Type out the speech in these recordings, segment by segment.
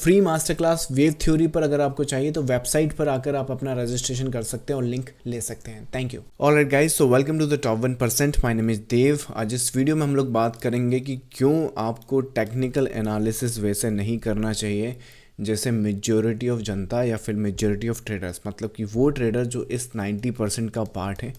Free master class wave theory पर अगर आपको चाहिए तो वेबसाइट पर आकर आप अपना रजिस्ट्रेशन कर सकते हैं और लिंक ले सकते हैं। Thank you. Alright guys, so welcome to the top 1%। My name is Dev. आज इस वीडियो में हम लोग बात करेंगे कि क्यों आपको टेक्निकल एनालिसिस वैसे नहीं करना चाहिए जैसे मेजॉरिटी ऑफ जनता या फिर मेजॉरिटी ऑफ ट्रेडर्स, मतलब कि वो ट्रेडर जो इस 90% का पार्ट है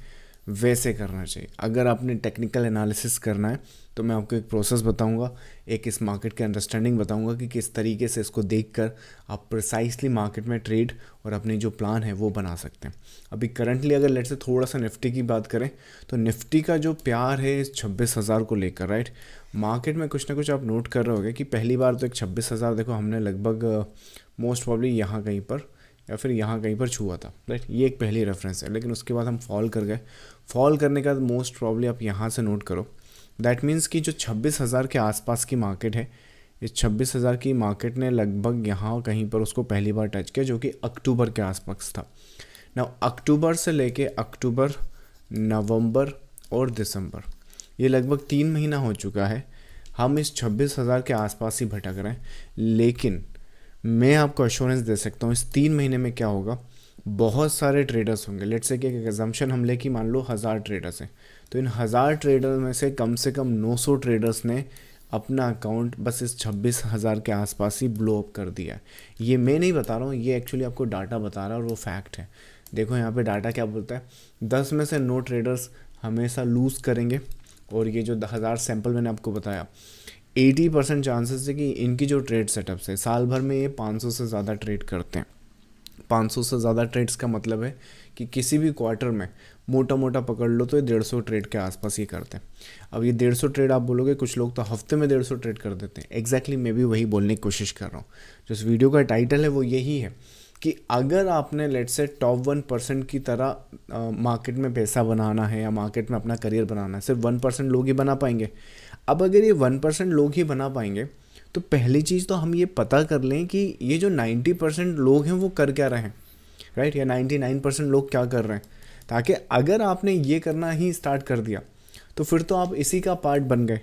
वैसे करना चाहिए। अगर आपने टेक्निकल एनालिसिस करना है तो मैं आपको एक प्रोसेस बताऊंगा, एक इस मार्केट के अंडरस्टैंडिंग बताऊंगा कि किस तरीके से इसको देखकर आप प्रिसाइसली मार्केट में ट्रेड और अपनी जो प्लान है वो बना सकते हैं। अभी करंटली अगर लेट से थोड़ा सा निफ्टी की बात करें तो निफ्टी का जो प्यार है इस 26,000 को लेकर, राइट, मार्केट में कुछ ना कुछ आप नोट कर रहे होगे कि पहली बार तो एक 26,000 देखो हमने लगभग मोस्ट प्रॉब्ली यहाँ कहीं पर या फिर यहाँ कहीं पर छुआ था, राइट। ये एक पहली रेफरेंस है, लेकिन उसके बाद हम फॉल कर गए। फॉल करने का मोस्ट प्रॉब्ली आप यहाँ से नोट करो, दैट मीन्स कि जो 26,000 के आसपास की मार्केट है, इस 26,000 की मार्केट ने लगभग यहाँ कहीं पर उसको पहली बार टच किया, जो कि अक्टूबर के आसपास था ना। अक्टूबर से लेके अक्टूबर, नवंबर और दिसंबर, ये लगभग 3 महीना हो चुका है हम इस 26,000 के आसपास ही भटक रहे हैं। लेकिन मैं आपको एश्योरेंस दे सकता हूँ इस 3 महीने में क्या होगा, बहुत सारे ट्रेडर्स होंगे। लेट्स से कि एक एग्जाम्पशन हम ले कि मान लो 1000 ट्रेडर्स हैं, तो इन 1000 ट्रेडर में से कम 900 ट्रेडर्स ने अपना अकाउंट बस इस 26,000 के आसपास ही ब्लो अप कर दिया है। ये मैं नहीं बता रहा हूँ, ये एक्चुअली आपको डाटा बता रहा है और वो फैक्ट है। देखो यहाँ पे डाटा क्या बोलता है, 10 में से 9 ट्रेडर्स हमेशा लूज़ करेंगे, और ये जो 1000 सैंपल मैंने आपको बताया 80% चांसेस है कि इनकी जो ट्रेड सेटअप्स है साल भर में ये 500 से ज़्यादा ट्रेड करते हैं। 500 से ज़्यादा ट्रेड्स का मतलब है कि किसी भी क्वार्टर में मोटा मोटा पकड़ लो तो ये 150 ट्रेड के आसपास ही करते हैं। अब ये 150 ट्रेड आप बोलोगे, कुछ लोग तो हफ्ते में 150 ट्रेड कर देते हैं। एग्जैक्टली मैं भी वही बोलने की कोशिश कर रहा हूँ। जो इस वीडियो का टाइटल है वो यही है कि अगर आपने लेट से टॉप 1% की तरह मार्केट में पैसा बनाना है या मार्केट में अपना करियर बनाना है, सिर्फ 1% लोग ही बना पाएंगे। अब अगर ये 1% लोग ही बना पाएंगे तो पहली चीज़ तो हम ये पता कर लें कि ये जो 90% लोग हैं वो कर क्या रहे हैं, राइट, या 99% लोग क्या कर रहे हैं, ताकि अगर आपने ये करना ही स्टार्ट कर दिया तो फिर तो आप इसी का पार्ट बन गए।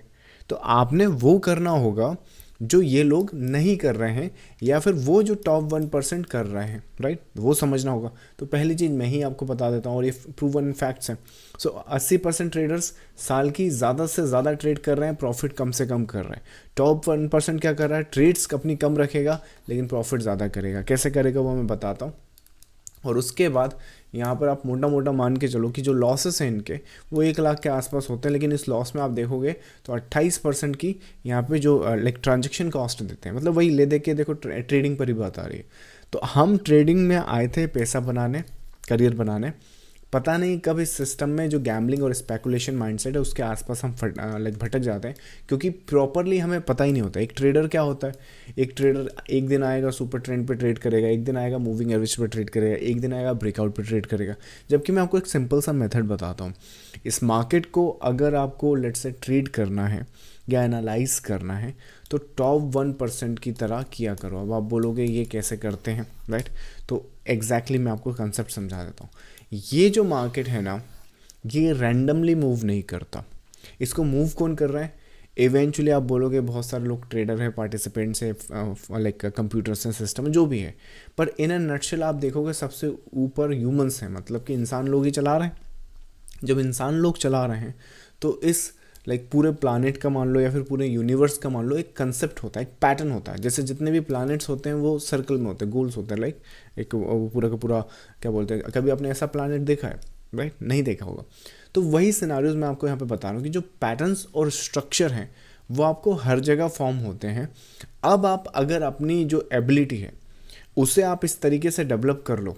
तो आपने वो करना होगा जो ये लोग नहीं कर रहे हैं या फिर वो जो टॉप 1% कर रहे हैं, राइट, वो समझना होगा। तो पहली चीज़ मैं ही आपको बता देता हूँ और ये प्रूवन फैक्ट्स हैं। सो 80% ट्रेडर्स साल की ज़्यादा से ज़्यादा ट्रेड कर रहे हैं, प्रॉफिट कम से कम कर रहे हैं। टॉप 1% क्या कर रहा है, ट्रेड्स अपनी कम रखेगा लेकिन प्रॉफिट ज़्यादा करेगा। कैसे करेगा वो मैं बताता हूँ। और उसके बाद यहाँ पर आप मोटा मोटा मान के चलो कि जो लॉसेस हैं इनके वो 1 लाख के आसपास होते हैं, लेकिन इस लॉस में आप देखोगे तो 28% की यहाँ पे जो लाइक ट्रांजेक्शन कॉस्ट देते हैं, मतलब वही ले दे के देखो ट्रेडिंग पर ही बात आ रही है। तो हम ट्रेडिंग में आए थे पैसा बनाने, करियर बनाने, पता नहीं कब इस सिस्टम में जो गैम्बलिंग और स्पेकुलेशन माइंडसेट है उसके आसपास हम लाइक भटक जाते हैं, क्योंकि प्रॉपरली हमें पता ही नहीं होता एक ट्रेडर क्या होता है। एक ट्रेडर एक दिन आएगा सुपर ट्रेंड पे ट्रेड करेगा, एक दिन आएगा मूविंग एवरेज पे ट्रेड करेगा, एक दिन आएगा ब्रेकआउट पे ट्रेड करेगा। जबकि मैं आपको एक सिंपल सा मेथड बताता हूँ। इस मार्केट को अगर आपको लेट्स से ट्रेड करना है या एनालाइज करना है तो टॉप 1% की तरह किया करो। अब आप बोलोगे ये कैसे करते हैं, राइट, तो एग्जैक्टली मैं आपको कंसेप्ट समझा देता हूँ। ये जो मार्केट है ना, ये रैंडमली मूव नहीं करता। इसको मूव कौन कर रहा है, इवेंचुअली आप बोलोगे बहुत सारे लोग ट्रेडर हैं, पार्टिसिपेंट्स हैं, लाइक कंप्यूटर्स हैं, सिस्टम जो भी है, पर इन अ नटशेल आप देखोगे सबसे ऊपर ह्यूमंस हैं, मतलब कि इंसान लोग ही चला रहे हैं। जब इंसान लोग चला रहे हैं तो इस लाइक पूरे प्लानट का मान लो या फिर पूरे यूनिवर्स का मान लो, एक कंसेप्ट होता है, एक पैटर्न होता है। जैसे जितने भी प्लैनेट्स होते हैं वो सर्कल में होते हैं, गोल्स होते हैं, लाइक एक पूरा का पूरा क्या बोलते हैं। कभी आपने ऐसा प्लैनेट देखा है, राइट, नहीं देखा होगा। तो वही सिनारियोज मैं आपको यहाँ पे बता रहा हूँ कि जो पैटर्न्स और स्ट्रक्चर हैं वो आपको हर जगह फॉर्म होते हैं। अब आप अगर अपनी जो एबिलिटी है उसे आप इस तरीके से डेवलप कर लो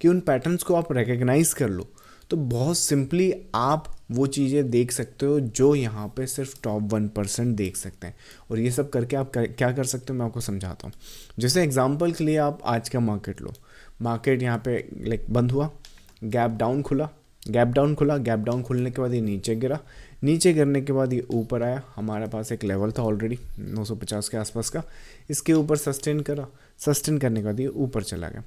कि उन पैटर्न्स को आप रिकग्नाइज कर लो, तो बहुत सिंपली आप वो चीज़ें देख सकते हो जो यहाँ पे सिर्फ टॉप 1% देख सकते हैं। और ये सब करके आप क्या कर सकते हो मैं आपको समझाता हूँ। जैसे एग्जांपल के लिए आप आज का मार्केट लो। मार्केट यहाँ पे लाइक बंद हुआ, गैप डाउन खुला, गैप डाउन खुलने के बाद ये नीचे गिरा, नीचे गिरने के बाद ये ऊपर आया। हमारे पास एक लेवल था ऑलरेडी 950 के आसपास का, इसके ऊपर सस्टेन करा, सस्टेन करने के बाद ये ऊपर चला गया।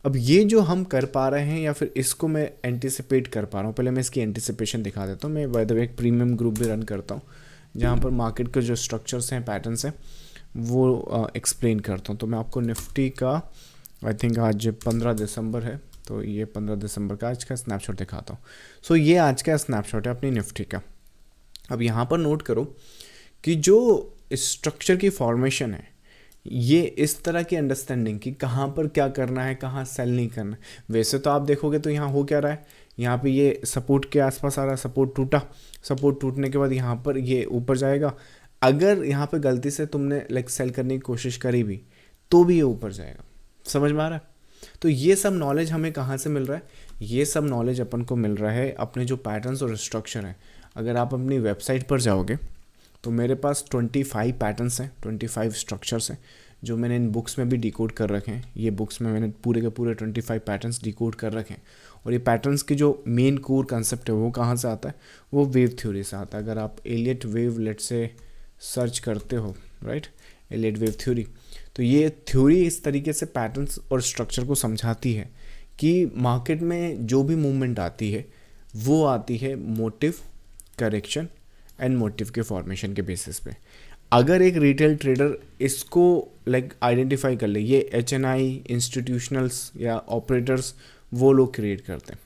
अब ये जो हम कर पा रहे हैं या फिर इसको मैं एंटिसिपेट कर पा रहा हूँ, पहले मैं इसकी एंटिसिपेशन दिखा देता हूँ। मैं बाय द वे एक प्रीमियम ग्रुप भी रन करता हूँ जहाँ पर मार्केट के जो स्ट्रक्चर्स हैं, पैटर्न्स हैं, वो एक्सप्लेन करता हूँ। तो मैं आपको निफ्टी का आई थिंक आज 15 दिसंबर है, तो ये 15 दिसंबर का आज का स्नैपशॉट दिखाता हूँ। सो ये आज का स्नैपशॉट है अपनी निफ्टी का। अब यहाँ पर नोट करो कि जो स्ट्रक्चर की फॉर्मेशन है, ये इस तरह की अंडरस्टैंडिंग कि कहाँ पर क्या करना है, कहाँ सेल नहीं करना है। वैसे तो आप देखोगे तो यहाँ हो क्या रहा है, यहाँ पे ये सपोर्ट के आसपास आ रहा है, सपोर्ट टूटा, सपोर्ट टूटने के बाद यहाँ पर ये ऊपर जाएगा। अगर यहाँ पे गलती से तुमने लाइक सेल करने की कोशिश करी भी तो भी ये ऊपर जाएगा। समझ में आ रहा है? तो ये सब नॉलेज हमें कहाँ से मिल रहा है? ये सब नॉलेज अपन को मिल रहा है अपने जो पैटर्न्स और स्ट्रक्चर हैं। अगर आप अपनी वेबसाइट पर जाओगे तो मेरे पास 25 पैटर्न्स हैं, 25 स्ट्रक्चर्स हैं जो मैंने इन बुक्स में भी डिकोड कर रखे हैं। ये बुक्स में मैंने पूरे के पूरे 25 पैटर्न्स डिकोड कर रखे हैं। और ये पैटर्न्स की जो मेन कोर कंसेप्ट है वो कहाँ से आता है? वो वेव थ्योरी से आता है। अगर आप एलियट वेव लेट से सर्च करते हो, राइट, एलियट वेव थ्योरी, तो ये थ्योरी इस तरीके से पैटर्न्स और स्ट्रक्चर को समझाती है कि मार्केट में जो भी मूवमेंट आती है वो आती है मोटिव, करेक्शन एंड मोटिव के फॉर्मेशन के बेसिस पे। अगर एक रिटेल ट्रेडर इसको लाइक आइडेंटिफाई कर ले, ये HNI इंस्टीट्यूशनल्स या ऑपरेटर्स वो लोग क्रिएट करते हैं।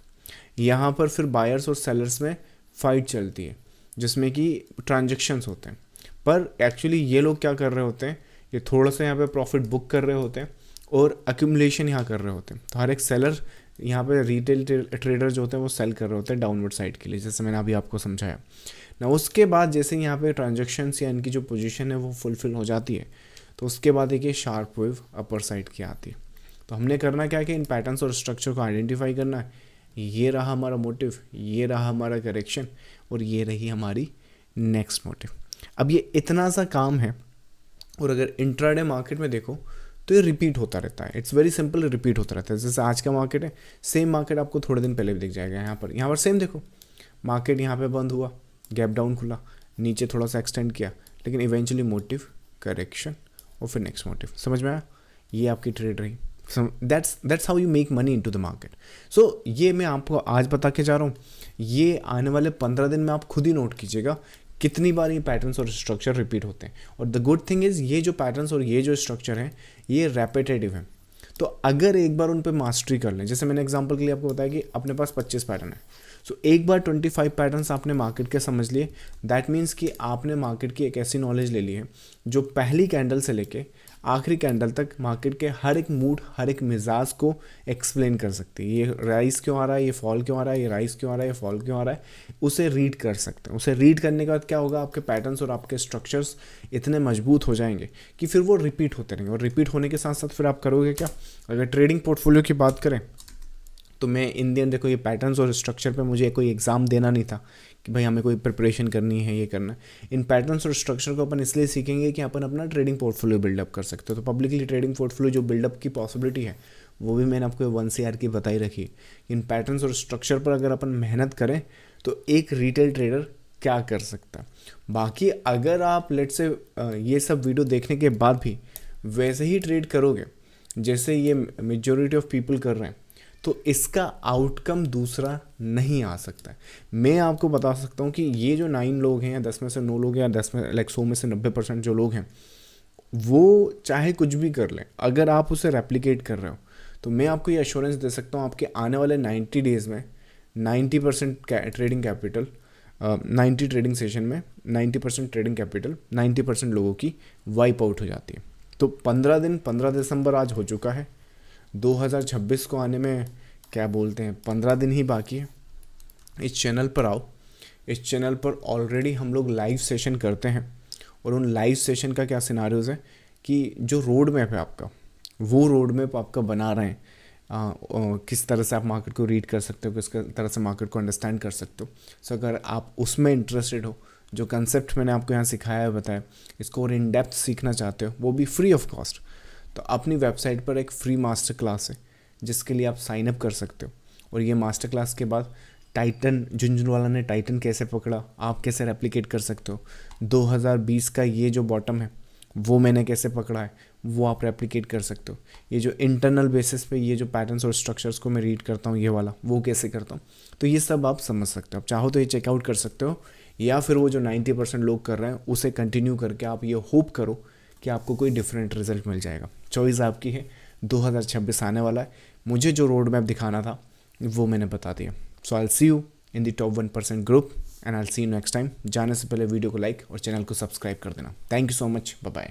यहाँ पर फिर बायर्स और सेलर्स में फाइट चलती है जिसमें कि ट्रांजेक्शन्स होते हैं। पर एक्चुअली ये लोग क्या कर रहे होते हैं, ये थोड़ा सा यहाँ पे प्रॉफिट बुक कर रहे होते हैं और अक्यूमुलेशन यहाँ कर रहे होते हैं। तो हर एक सेलर यहाँ पे रिटेल ट्रेडर जो होते हैं वो सेल कर रहे होते हैं डाउनवर्ड साइड के लिए, जैसे मैंने अभी आपको समझाया ना। उसके बाद जैसे यहाँ पे ट्रांजेक्शन्स या इनकी जो पोजीशन है वो फुलफिल हो जाती है, तो उसके बाद एक ये शार्प वेव अपर साइड की आती है। तो हमने करना क्या है कि इन पैटर्न्स और स्ट्रक्चर को आइडेंटिफाई करना है। ये रहा हमारा मोटिव, ये रहा हमारा करेक्शन और ये रही हमारी नेक्स्ट मोटिव। अब ये इतना सा काम है और अगर इंट्राडे मार्केट में देखो तो ये रिपीट होता रहता है। इट्स वेरी सिंपल, रिपीट होता रहता है। जैसे आज का मार्केट है, सेम मार्केट आपको थोड़े दिन पहले भी दिख जाएगा। यहाँ पर सेम देखो, मार्केट यहाँ पे बंद हुआ, गैप डाउन खुला, नीचे थोड़ा सा एक्सटेंड किया, लेकिन इवेंचुअली मोटिव, करेक्शन और फिर नेक्स्ट मोटिव। समझ में आया? ये आपकी ट्रेड रही। That's how you make money into the market. So ये मैं आपको आज बता के जा रहा हूँ। ये आने वाले 15 दिन में आप खुद ही नोट कीजिएगा कितनी बार ये पैटर्न्स और स्ट्रक्चर रिपीट होते हैं। और द गुड थिंग इज़ ये जो पैटर्न्स और ये जो स्ट्रक्चर हैं ये रेपिटेटिव हैं। तो अगर एक बार उन पे मास्टरी कर लें, जैसे मैंने एग्जांपल के लिए आपको बताया कि अपने पास 25 पैटर्न है, सो एक बार 25 पैटर्न्स आपने मार्केट के समझ लिए, दैट मीन्स कि आपने मार्केट की एक ऐसी नॉलेज ले ली है जो पहली कैंडल से लेके आखिरी कैंडल तक मार्केट के हर एक मूड, हर एक मिजाज को एक्सप्लेन कर सकती है। ये राइज क्यों आ रहा है, ये फॉल क्यों आ रहा है, ये राइज क्यों आ रहा है, ये फॉल क्यों आ रहा है, उसे रीड कर सकते हैं। उसे रीड करने के बाद क्या होगा, आपके पैटर्न्स और आपके स्ट्रक्चर्स इतने मजबूत हो जाएंगे कि फिर वो रिपीट होते रहेंगे। और रिपीट होने के साथ साथ फिर आप करोगे क्या, अगर ट्रेडिंग पोर्टफोलियो की बात करें तो मैं इंडियन देखो ये पैटर्न्स और स्ट्रक्चर पे मुझे कोई एग्ज़ाम देना नहीं था कि भाई हमें कोई प्रिपरेशन करनी है, ये करना है। इन पैटर्न्स और स्ट्रक्चर को अपन इसलिए सीखेंगे कि अपन अपना ट्रेडिंग पोर्टफोलियो बिल्डअप कर सकते हो। तो पब्लिकली ट्रेडिंग पोर्टफोलियो जो बिल्डअप की पॉसिबिलिटी है वो भी मैंने आपको 1 CR की बताई रखी है। इन पैटर्न्स और स्ट्रक्चर पर अगर अपन मेहनत करें तो एक रिटेल ट्रेडर क्या कर सकता है। बाकी अगर आप लेट से ये सब वीडियो देखने के बाद भी वैसे ही ट्रेड करोगे जैसे ये मेजॉरिटी ऑफ पीपल कर रहे हैं तो इसका आउटकम दूसरा नहीं आ सकता है। मैं आपको बता सकता हूँ कि ये जो 9 लोग हैं या 10 में से 9 लोग हैं या 10 में लाइक 100 में से 90% जो लोग हैं वो चाहे कुछ भी कर लें, अगर आप उसे रेप्लिकेट कर रहे हो तो मैं आपको ये एश्योरेंस दे सकता हूँ आपके आने वाले 90 डेज़ में 90% ट्रेडिंग कैपिटल 90 ट्रेडिंग सेशन में 90% ट्रेडिंग कैपिटल 90% लोगों की वाइप आउट हो जाती है। तो 15 दिन, 15 दिसंबर आज हो चुका है, 2026 को आने में क्या बोलते हैं 15 दिन ही बाकी है। इस चैनल पर आओ, इस चैनल पर ऑलरेडी हम लोग लाइव सेशन करते हैं और उन लाइव सेशन का क्या सिनारियोज़ है कि जो रोड मैप है आपका, वो रोड मैप आपका बना रहे हैं। किस तरह से आप मार्केट को रीड कर सकते हो, किस तरह से मार्केट को अंडरस्टैंड कर सकते हो। सो अगर आप उसमें इंटरेस्टेड हो, जो कंसेप्ट मैंने आपको यहाँ सिखाया है, बताया, इसको और इन डेप्थ सीखना चाहते हो, वो भी फ्री ऑफ कॉस्ट, तो अपनी वेबसाइट पर एक फ्री मास्टर क्लास है जिसके लिए आप साइन अप कर सकते हो। और ये मास्टर क्लास के बाद टाइटन, झुंझुनवाला ने टाइटन कैसे पकड़ा, आप कैसे रेप्लिकेट कर सकते हो। 2020 का ये जो बॉटम है वो मैंने कैसे पकड़ा है वो आप रेप्लिकेट कर सकते हो। ये जो इंटरनल बेसिस पे ये जो पैटर्न्स और स्ट्रक्चर्स को मैं रीड करता हूँ ये वाला, वो कैसे करता हूँ, तो ये सब आप समझ सकते हो। आप चाहो तो ये चेकआउट कर सकते हो, या फिर वो जो 90% लोग कर रहे हैं उसे कंटिन्यू करके आप ये होप करो कि आपको कोई डिफरेंट रिजल्ट मिल जाएगा। चॉइस आपकी है। 2026 आने वाला है, मुझे जो रोड मैप दिखाना था वो मैंने बता दिया। So I will see you in the top 1% group and I will see you next time. जाने से पहले वीडियो को लाइक और चैनल को सब्सक्राइब कर देना। Thank you so much, bye bye.